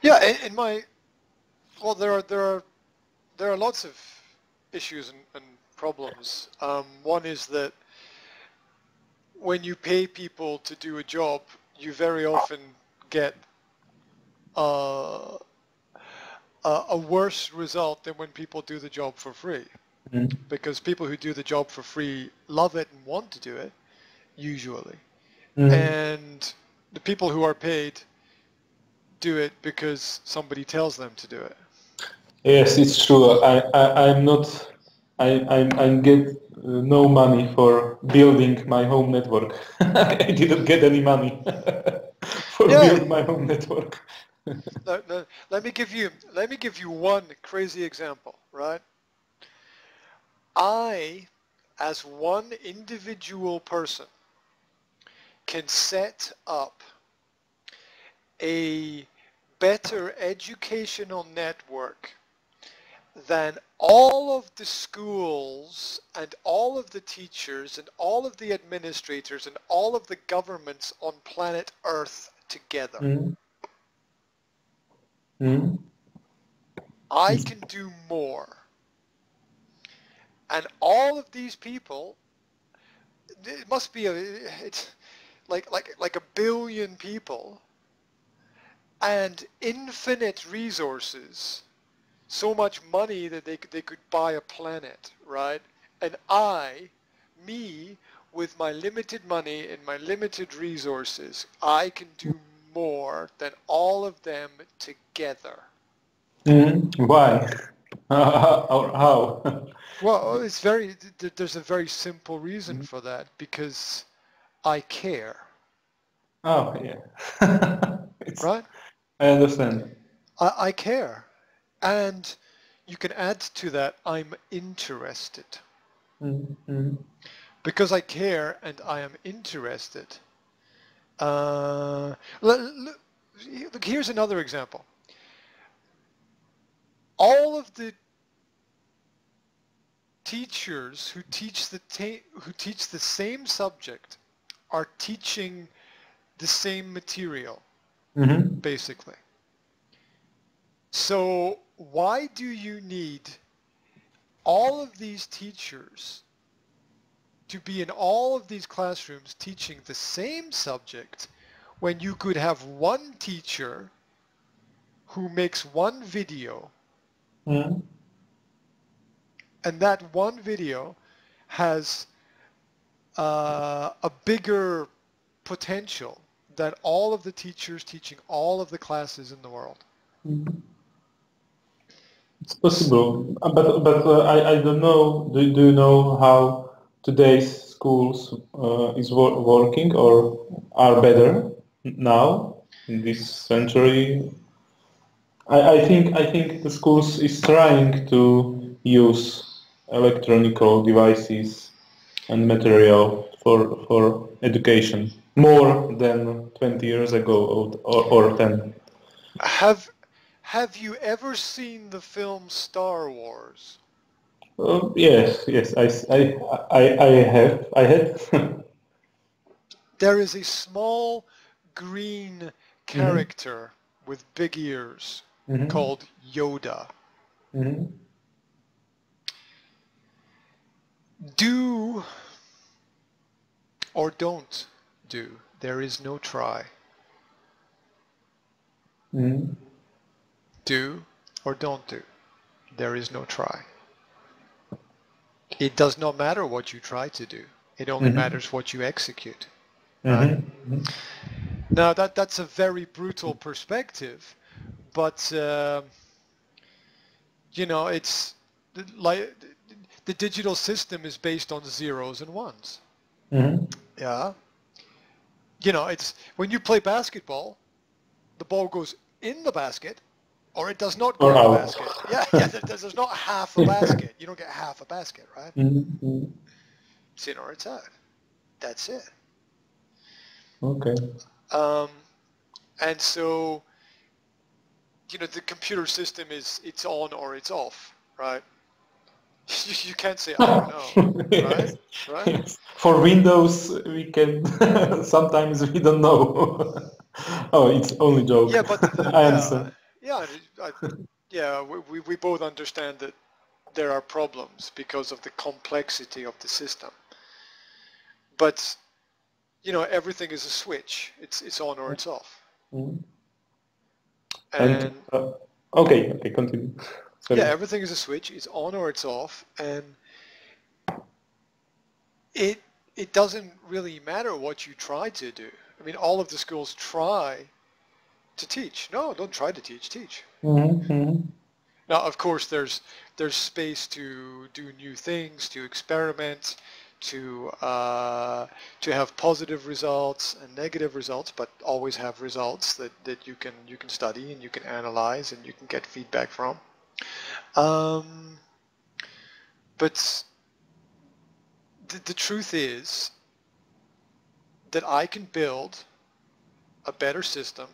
Yeah, in my well, there are lots of issues and problems. One is that when you pay people to do a job, you very often get uh, a worse result than when people do the job for free. Mm. Because people who do the job for free love it and want to do it, usually. Mm. And the people who are paid do it because somebody tells them to do it. Yes, it's true. I'm not. I get no money for building my home network. I didn't get any money for Yeah. build my home network. No, let me give you one crazy example, right? I, as one individual person, can set up a better educational network than all of the schools and all of the teachers and all of the administrators and all of the governments on planet Earth together. Mm. Mm. I can do more. And all of these people, it must be it's like a billion people and infinite resources, so much money that they could buy a planet, right? And me, with my limited money and my limited resources, I can do more than all of them together. Mm. Why? Or how? Well, there's a very simple reason for that, because I care, Oh, yeah. right? I understand. I care. And you can add to that, I'm interested. Mm. Mm. Because I care and I am interested. Uh, look, here's another example. All of the teachers who teach the same subject are teaching the same material, Mm-hmm. basically. So why do you need all of these teachers to be in all of these classrooms teaching the same subject when you could have one teacher who makes one video, Mm. and that one video has a bigger potential than all of the teachers teaching all of the classes in the world? Mm. It's possible, but I don't know. Do you know how today's schools is working or are better now in this century? I think the schools is trying to use electronic devices and material for education more than 20 years ago or 10. Have have you ever seen the film Star Wars? Yes, yes, I have, I had. There is a small green Hmm. character with big ears Hmm. called Yoda. Hmm. Do or don't do. There is no try. Hmm. Do or don't do. There is no try. It does not matter what you try to do. It only Hmm. matters what you execute, right? Hmm. Now that's a very brutal perspective, but it's like the digital system is based on zeros and ones. Hmm. Yeah. It's when you play basketball, the ball goes in the basket or it does not go Or in the out. basket. Yeah, there's not half a basket. You don't get half a basket, right? Hmm. It's in or it's out. That's it. Okay. Um, and so, the computer system is it's on or it's off, right? You can't say, I don't know, right? Yes. Right? Yes. For Windows, we can sometimes we don't know. Oh, it's only joke. Yeah, but I understand. yeah, yeah. We both understand that there are problems because of the complexity of the system. But everything is a switch. It's on or it's off. Mhm. And And okay, continue. yeah, Sorry. everything is a switch. It's on or it's off, and it it doesn't really matter what you try to do. I mean, all of the schools try to teach. No, don't try to teach. Teach. Mm-hmm. Now, of course, there's space to do new things, to experiment, to have positive results and negative results, but always have results that you can study and you can analyze and you can get feedback from. But the truth is that I can build a better system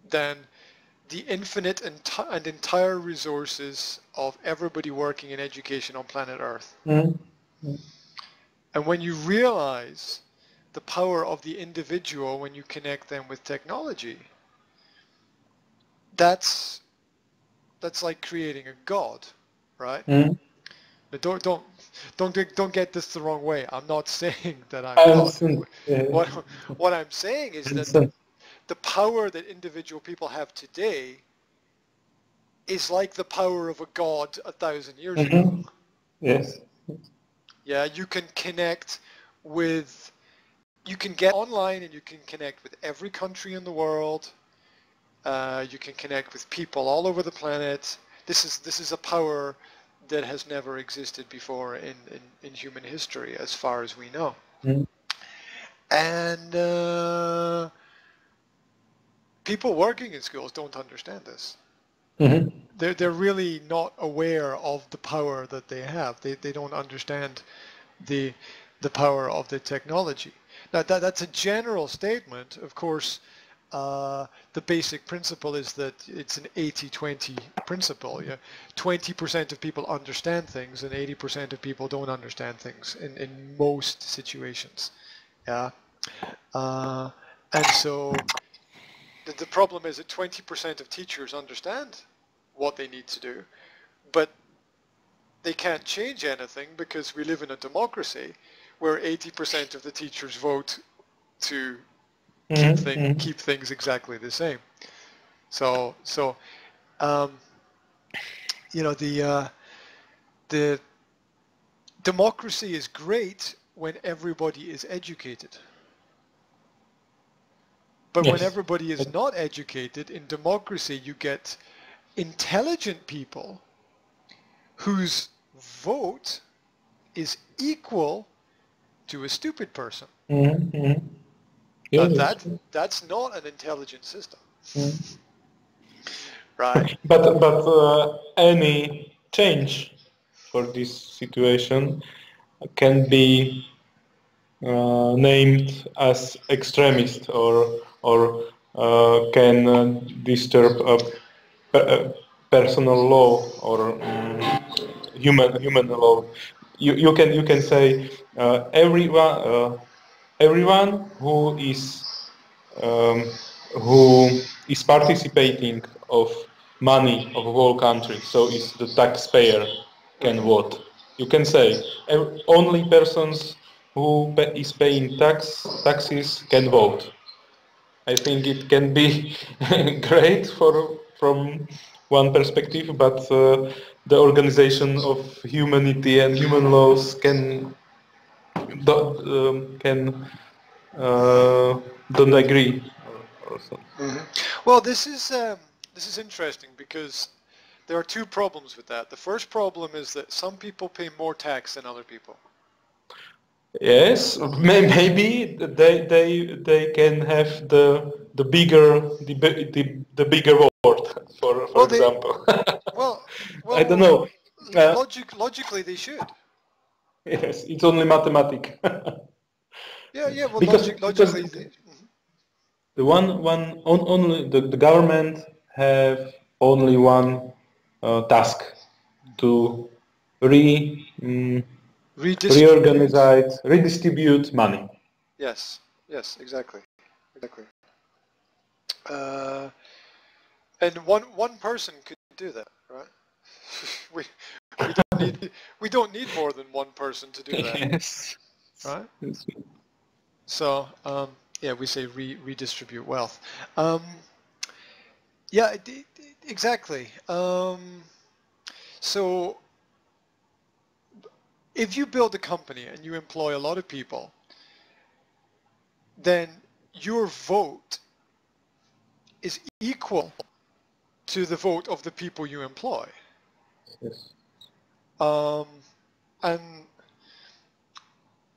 than the infinite and entire resources of everybody working in education on planet Earth. Mm-hmm. And when you realize the power of the individual when you connect them with technology, that's like creating a god, right? Mm-hmm. But don't get this the wrong way. I'm not saying that I'm I God. understand. What what I'm saying I is that understand. the power that individual people have today is like the power of a god 1,000 years ago. Mm-hmm. Yes. Yeah, you can connect with, you can get online and you can connect with every country in the world. You can connect with people all over the planet. This is a power that has never existed before in human history, as far as we know. Mm-hmm. And people working in schools don't understand this. Mm-hmm. They're really not aware of the power that they have. They don't understand the power of the technology. Now that's a general statement. Of course, the basic principle is that it's an 80-20 principle. Yeah, 20% of people understand things, and 80% of people don't understand things in most situations. Yeah, and so the problem is that 20% of teachers understand what they need to do, but they can't change anything because we live in a democracy where 80% of the teachers vote to Mm-hmm. keep things exactly the same. So um, the democracy is great when everybody is educated. But when Yes. everybody is not educated, in democracy you get intelligent people whose vote is equal to a stupid person. Mm-hmm. Now Yes. that's not an intelligent system, Mm. right? But any change for this situation can be named as extremist or can disturb a, a personal law or human law. You can say everyone um, who is participating of money of the whole country, so is the taxpayer can vote. You can say only persons who is paying taxes can vote. I think it can be great from one perspective, but the organization of humanity and human laws can don't agree or something. Well, this is interesting because there are two problems with that. The first problem is that some people pay more tax than other people. Yes, maybe they can have the bigger the bigger word for Well, they example. well I don't know. Uh, logically they should. yes, it's only mathematic Yeah. Well, because logically they. the only the government have only one task to Redistribute. reorganize redistribute money. Yes. Yes. Exactly. Exactly. And one person could do that, right? we we don't need more than one person to do that, Yes. right? Yes. So yeah, we say redistribute wealth. Yeah, exactly. So if you build a company and you employ a lot of people, then your vote is equal to the vote of the people you employ. Yes. And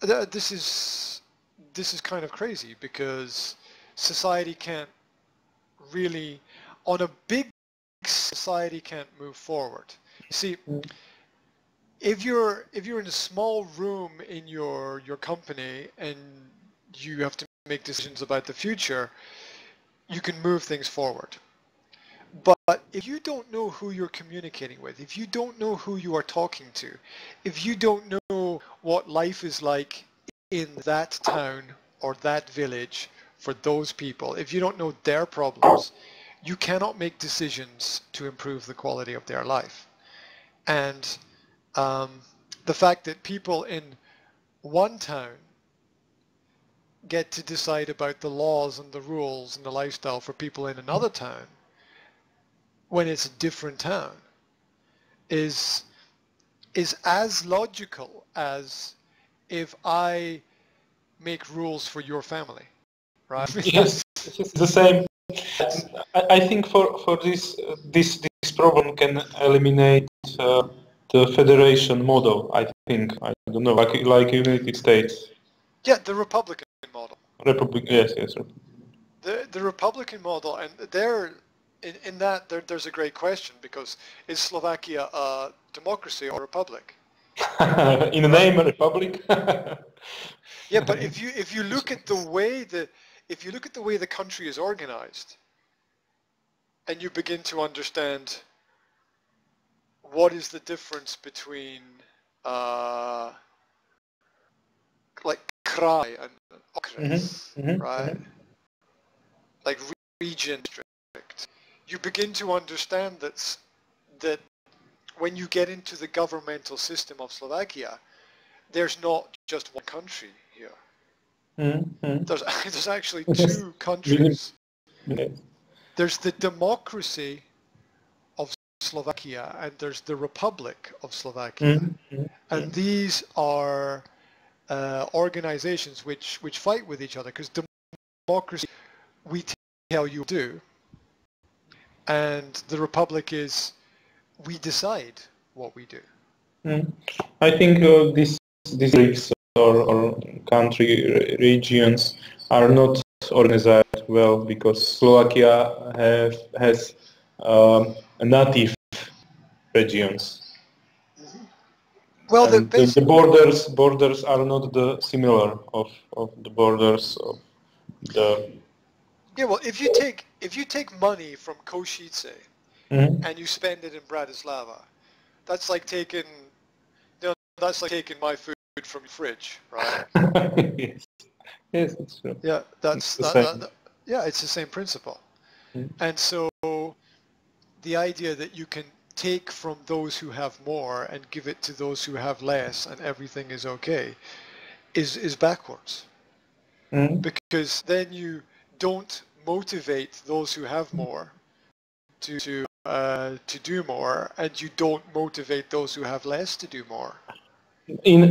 this is kind of crazy because society can't really, on a big society can't move forward. You see, if you're in a small room in your company and you have to make decisions about the future, you can move things forward. But if you don't know who you're communicating with, if you don't know who you are talking to, if you don't know what life is like in that town or that village for those people, if you don't know their problems, you cannot make decisions to improve the quality of their life. And the fact that people in one town get to decide about the laws and the rules and the lifestyle for people in another town when it's a different town is as logical as if I make rules for your family, right? Yes, it's the same. I think for this problem can eliminate the federation model. I think I don't know, like United States Yeah, the Republican model. Republic. Yes, yes. The Republican model, and there, in that there's a great question because is Slovakia a democracy or a republic? In the name of republic. Yeah, but if you look at the way the country is organized, and you begin to understand what is the difference between like kraj and okres, right? Like region district. You begin to understand that when you get into the governmental system of Slovakia, there's not just one country here. There's actually two countries. There's the democracy of Slovakia and there's the Republic of Slovakia. And these are organizations which fight with each other because democracy, we tell you do, and the Republic is we decide what we do. I think these districts or country regions are not organized well because Slovakia has native regions. Well, and the borders are not the similar of the borders of the. Yeah, well, if you take money from Košice and you spend it in Bratislava, that's like taking my food from your fridge, right? Yes, yes, it's true. Yeah, it's the same. Yeah, it's the same principle. And so the idea that you can take from those who have more and give it to those who have less and everything is okay is backwards. Because then you don't motivate those who have more to do more, and you don't motivate those who have less to do more. In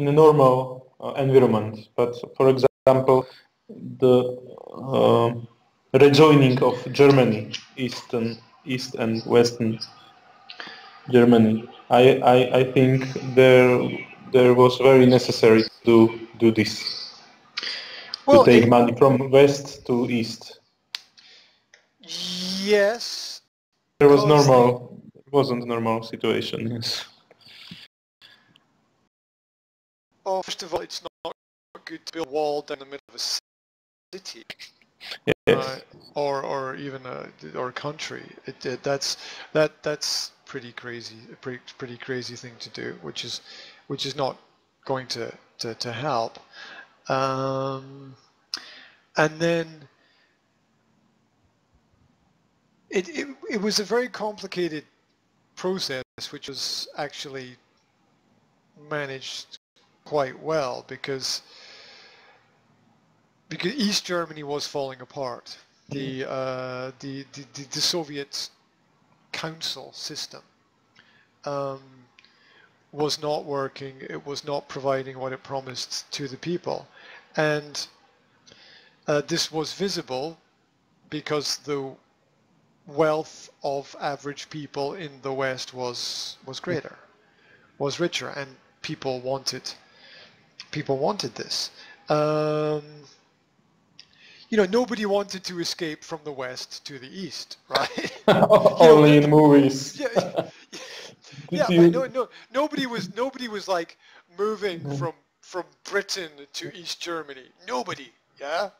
a normal environment, but for example, the rejoining of Germany, East and Western Germany, I think there was very necessary to do this. Well, to take money from West to East. Yes. There was normal. It wasn't normal situation. Yes. Oh, first of all, it's not good to build a wall down the middle of a city, Yes. or even a country. That's pretty crazy. A pretty crazy thing to do, which is not going to help. And then it was a very complicated process, which was actually managed quite well because East Germany was falling apart. The Soviet council system was not working. It was not providing what it promised to the people, and this was visible because the wealth of average people in the West was greater, was richer, and people wanted this. Nobody wanted to escape from the West to the East, right? Only in movies. Yeah, Did but you? nobody was like moving from Britain to East Germany. Nobody, yeah.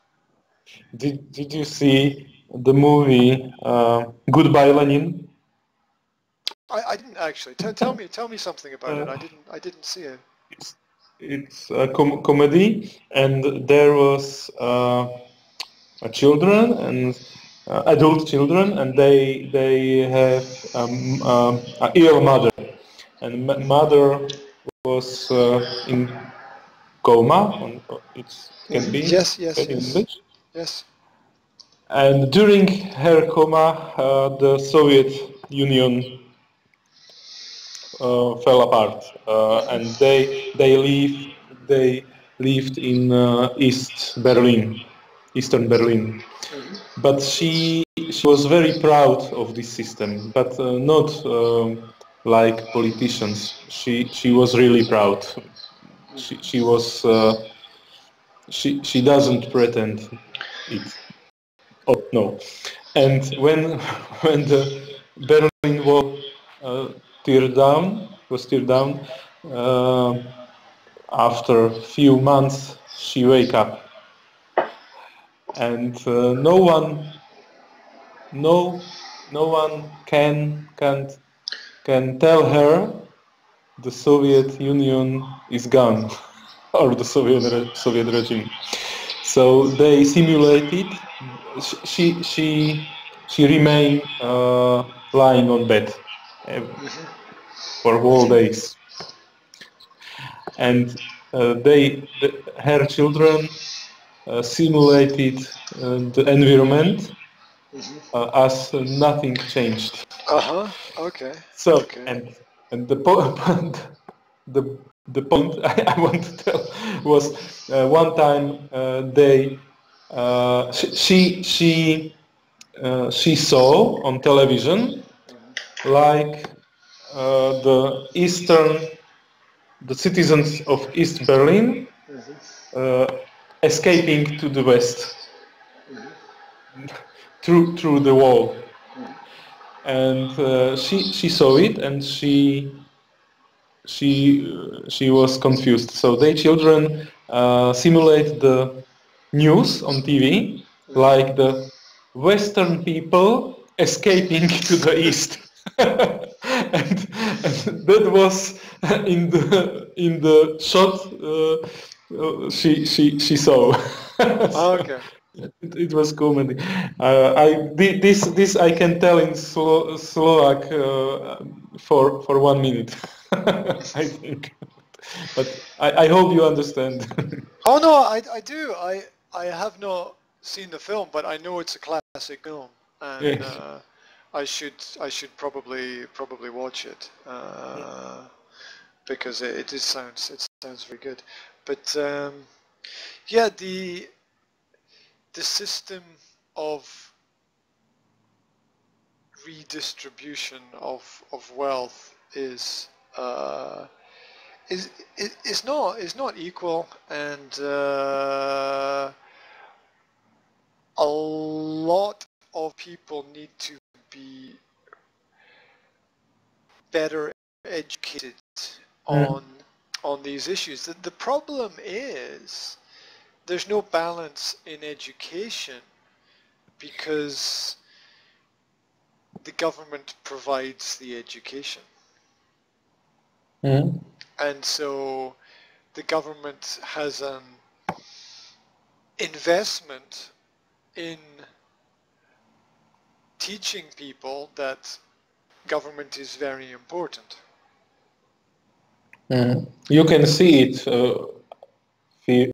Did you see the movie Goodbye Lenin? I didn't actually. Tell me something about it. Uh, I didn't see it. it's a comedy, and there was children and adult children, and they have a ill mother, and mother was in coma. It can be Yes, said in yes. English. Yes. And during her coma, the Soviet Union fell apart, and they lived in Eastern Berlin. But she was very proud of this system, but not like politicians. She was really proud. She was she doesn't pretend it. Oh no! And when the Berlin Wall uh, was teared down. After a few months, she wake up, and no one can tell her the Soviet Union is gone or the Soviet regime. So they simulated. She remained lying on bed for whole days, and her children simulated the environment as nothing changed. Okay. So Okay. and the the point I want to tell was one time she saw on television like the citizens of East Berlin uh, escaping to the west through the wall, and she saw it, and she was confused. So they children simulate the news on TV like the Western people escaping to the east, and that was in the shot she saw. So, Okay. it was comedy. This I can tell in Slovak for 1 minute, I think. But I hope you understand. Oh no, I do. I have not seen the film, but I know it's a classic film, and Yes. I should probably watch it because it sounds very good. But yeah, the system of redistribution of wealth uh, is is not equal, and a lot of people need to be better educated Mm. on these issues. The problem is there's no balance in education because the government provides the education. Mm. And so the government has an investment in teaching people that government is very important. You can see it